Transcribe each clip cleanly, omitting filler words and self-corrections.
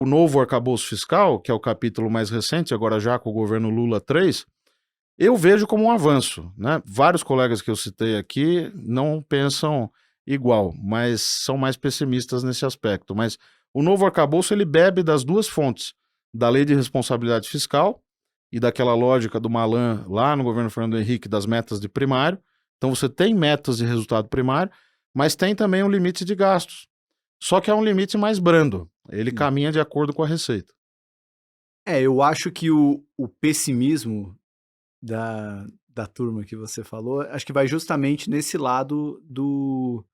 o novo arcabouço fiscal, que é o capítulo mais recente, agora já com o governo Lula 3, eu vejo como um avanço, né? Vários colegas que eu citei aqui não pensam igual, mas são mais pessimistas nesse aspecto. Mas o novo arcabouço ele bebe das duas fontes, da lei de responsabilidade fiscal e daquela lógica do Malan lá no governo Fernando Henrique das metas de primário. Então você tem metas de resultado primário, mas tem também um limite de gastos. Só que é um limite mais brando. Ele caminha de acordo com a receita. Eu acho que o pessimismo da turma que você falou, acho que vai justamente nesse lado do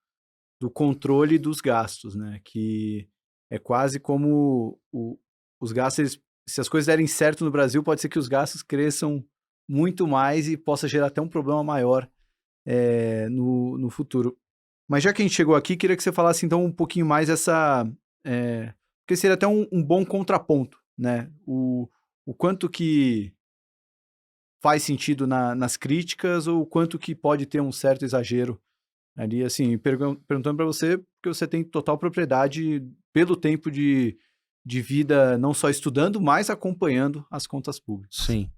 controle dos gastos, né? Que é quase como os gastos, se as coisas derem certo no Brasil, pode ser que os gastos cresçam muito mais e possa gerar até um problema maior no futuro. Mas já que a gente chegou aqui, queria que você falasse então um pouquinho mais porque seria até um bom contraponto, né? O quanto que faz sentido nas críticas ou o quanto que pode ter um certo exagero ali, assim, perguntando para você, porque você tem total propriedade pelo tempo de vida, não só estudando, mas acompanhando as contas públicas. Sim.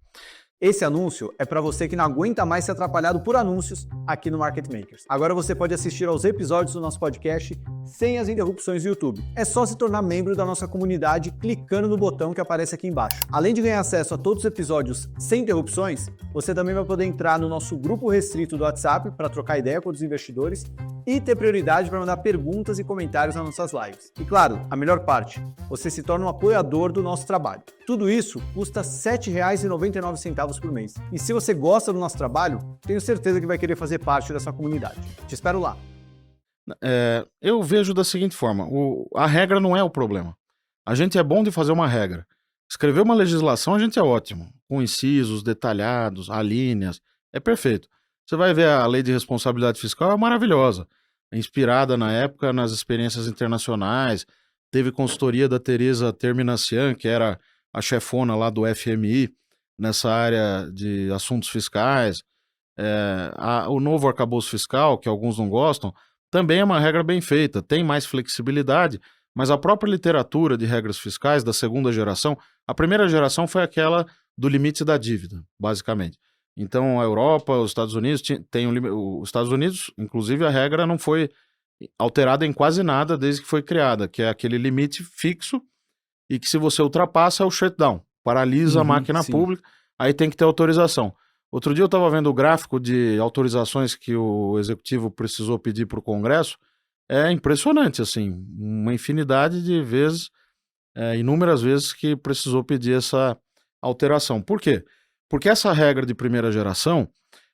Esse anúncio é para você que não aguenta mais ser atrapalhado por anúncios aqui no Market Makers. Agora você pode assistir aos episódios do nosso podcast sem as interrupções do YouTube. É só se tornar membro da nossa comunidade clicando no botão que aparece aqui embaixo. Além de ganhar acesso a todos os episódios sem interrupções, você também vai poder entrar no nosso grupo restrito do WhatsApp para trocar ideia com os investidores e ter prioridade para mandar perguntas e comentários nas nossas lives. E claro, a melhor parte, você se torna um apoiador do nosso trabalho. Tudo isso custa R$ 7,99 por mês. E se você gosta do nosso trabalho, tenho certeza que vai querer fazer parte dessa comunidade. Te espero lá. Eu vejo da seguinte forma, a regra não é o problema. A gente é bom de fazer uma regra. Escrever uma legislação a gente é ótimo, com incisos detalhados, alíneas, é perfeito. Você vai ver a lei de responsabilidade fiscal é maravilhosa, é inspirada na época nas experiências internacionais, teve consultoria da Teresa Terminacian, que era a chefona lá do FMI, nessa área de assuntos fiscais. O novo arcabouço fiscal, que alguns não gostam, também é uma regra bem feita, tem mais flexibilidade, mas a própria literatura de regras fiscais da segunda geração, a primeira geração foi aquela do limite da dívida, basicamente. Então a Europa, os Estados Unidos tem os Estados Unidos, inclusive a regra não foi alterada em quase nada desde que foi criada, que é aquele limite fixo e que se você ultrapassa é o shutdown, paralisa a máquina pública, aí tem que ter autorização. Outro dia eu estava vendo o gráfico de autorizações que o executivo precisou pedir para o Congresso. É impressionante, assim, uma infinidade de vezes, inúmeras vezes que precisou pedir essa alteração. Por quê? Porque essa regra de primeira geração,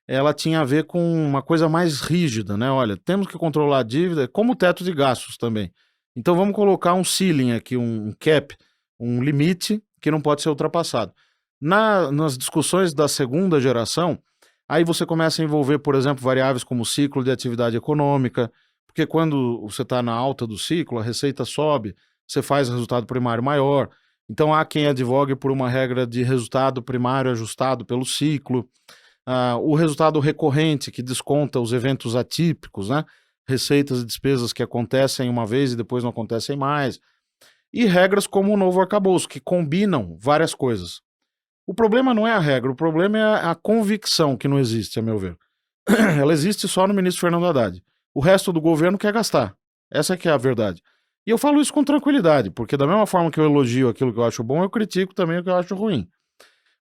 ela tinha a ver com uma coisa mais rígida, né? Olha, temos que controlar a dívida, como o teto de gastos também. Então vamos colocar um ceiling aqui, um cap, um limite que não pode ser ultrapassado. Nas discussões da segunda geração, aí você começa a envolver, por exemplo, variáveis como ciclo de atividade econômica, porque quando você está na alta do ciclo, a receita sobe, você faz resultado primário maior. Então há quem advogue por uma regra de resultado primário ajustado pelo ciclo. O resultado recorrente, que desconta os eventos atípicos, né? Receitas e despesas que acontecem uma vez e depois não acontecem mais. E regras como o novo arcabouço, que combinam várias coisas. O problema não é a regra, o problema é a convicção que não existe, a meu ver. Ela existe só no ministro Fernando Haddad. O resto do governo quer gastar. Essa que é a verdade. E eu falo isso com tranquilidade, porque da mesma forma que eu elogio aquilo que eu acho bom, eu critico também o que eu acho ruim.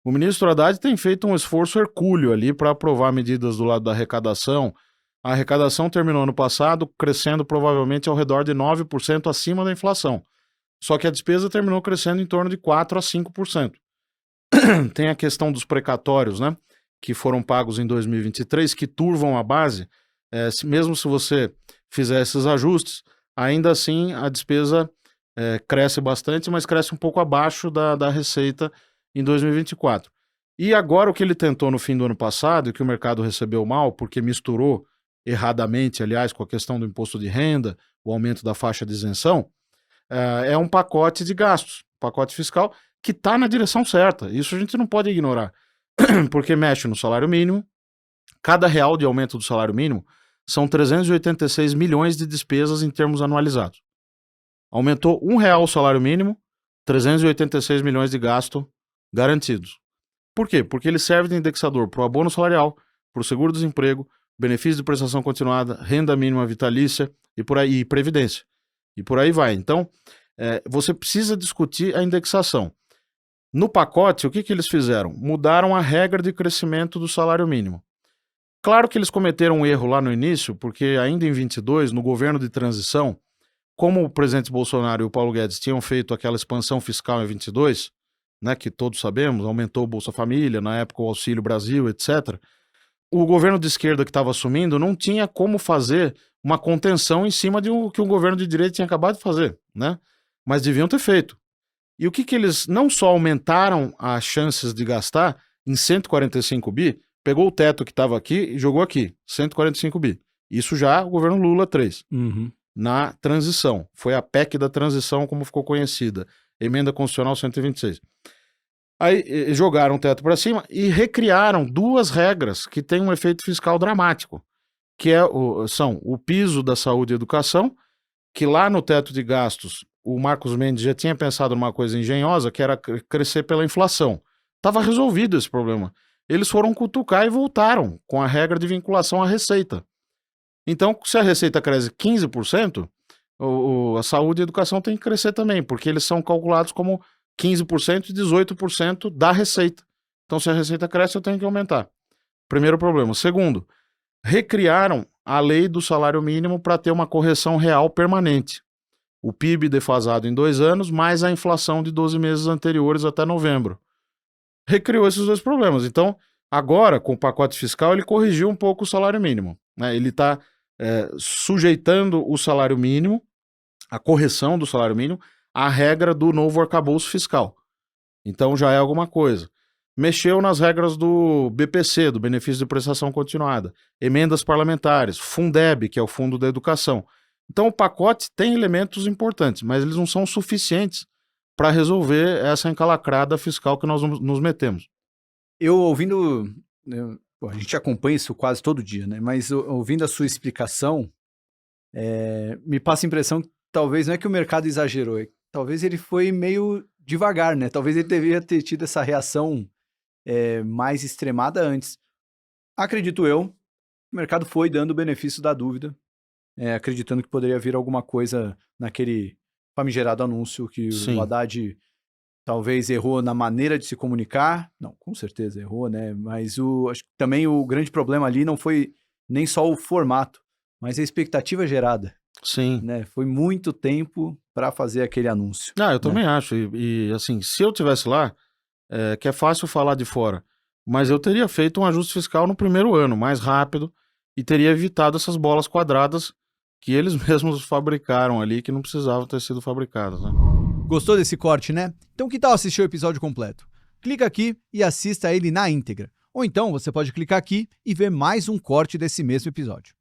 O ministro Haddad tem feito um esforço hercúleo ali para aprovar medidas do lado da arrecadação. A arrecadação terminou ano passado crescendo provavelmente ao redor de 9% acima da inflação. Só que a despesa terminou crescendo em torno de 4 a 5%. Tem a questão dos precatórios, né? Que foram pagos em 2023, que turvam a base. Mesmo se você fizer esses ajustes, ainda assim a despesa cresce bastante, mas cresce um pouco abaixo da receita em 2024. E agora o que ele tentou no fim do ano passado, e que o mercado recebeu mal, porque misturou erradamente, aliás, com a questão do imposto de renda, o aumento da faixa de isenção, é um pacote de gastos, pacote fiscal, que está na direção certa. Isso a gente não pode ignorar, porque mexe no salário mínimo. Cada real de aumento do salário mínimo são 386 milhões de despesas em termos anualizados. Aumentou R$1 o salário mínimo, 386 milhões de gasto garantidos. Por quê? Porque ele serve de indexador para o abono salarial, para o seguro-desemprego, benefício de prestação continuada, renda mínima vitalícia e por aí, e previdência. E por aí vai. Então, você precisa discutir a indexação. No pacote, o que eles fizeram? Mudaram a regra de crescimento do salário mínimo. Claro que eles cometeram um erro lá no início, porque ainda em 22, no governo de transição, como o presidente Bolsonaro e o Paulo Guedes tinham feito aquela expansão fiscal em 22, né, que todos sabemos, aumentou o Bolsa Família, na época o Auxílio Brasil, etc., o governo de esquerda que estava assumindo não tinha como fazer uma contenção em cima de que o governo de direita tinha acabado de fazer, né? Mas deviam ter feito. E o que eles não só aumentaram as chances de gastar em 145 bi, pegou o teto que estava aqui e jogou aqui, 145 bi. Isso já o governo Lula 3. Na transição. Foi a PEC da transição, como ficou conhecida. Emenda Constitucional 126. Aí jogaram o teto para cima e recriaram duas regras que têm um efeito fiscal dramático, que são o piso da saúde e educação, que lá no teto de gastos o Marcos Mendes já tinha pensado numa coisa engenhosa, que era crescer pela inflação. Estava resolvido esse problema. Eles foram cutucar e voltaram com a regra de vinculação à receita. Então, se a receita cresce 15%, a saúde e a educação tem que crescer também, porque eles são calculados como 15% e 18% da receita. Então, se a receita cresce, eu tenho que aumentar. Primeiro problema. Segundo, recriaram a lei do salário mínimo para ter uma correção real permanente. O PIB defasado em 2 anos, mais a inflação de 12 meses anteriores até novembro. Recriou esses dois problemas. Então, agora, com o pacote fiscal, ele corrigiu um pouco o salário mínimo, né? Ele está sujeitando o salário mínimo, a correção do salário mínimo, à regra do novo arcabouço fiscal. Então já é alguma coisa. Mexeu nas regras do BPC, do Benefício de Prestação Continuada, emendas parlamentares, Fundeb, que é o Fundo da Educação. Então o pacote tem elementos importantes, mas eles não são suficientes para resolver essa encalacrada fiscal que nós nos metemos. Eu ouvindo... a gente acompanha isso quase todo dia, né? Mas ouvindo a sua explicação, me passa a impressão que talvez não é que o mercado exagerou, talvez ele foi meio devagar, né? Talvez ele deveria ter tido essa reação mais extremada antes. Acredito eu, o mercado foi dando o benefício da dúvida, acreditando que poderia vir alguma coisa naquele famigerado anúncio que Sim. o Haddad talvez errou na maneira de se comunicar. Não, com certeza errou, né? Mas acho que também o grande problema ali não foi nem só o formato, mas a expectativa gerada. Sim. Né? Foi muito tempo para fazer aquele anúncio. Eu também acho. E assim, se eu tivesse lá, que é fácil falar de fora, mas eu teria feito um ajuste fiscal no primeiro ano, mais rápido, e teria evitado essas bolas quadradas que eles mesmos fabricaram ali, que não precisavam ter sido fabricadas, né? Gostou desse corte, né? Então que tal assistir o episódio completo? Clica aqui e assista ele na íntegra. Ou então você pode clicar aqui e ver mais um corte desse mesmo episódio.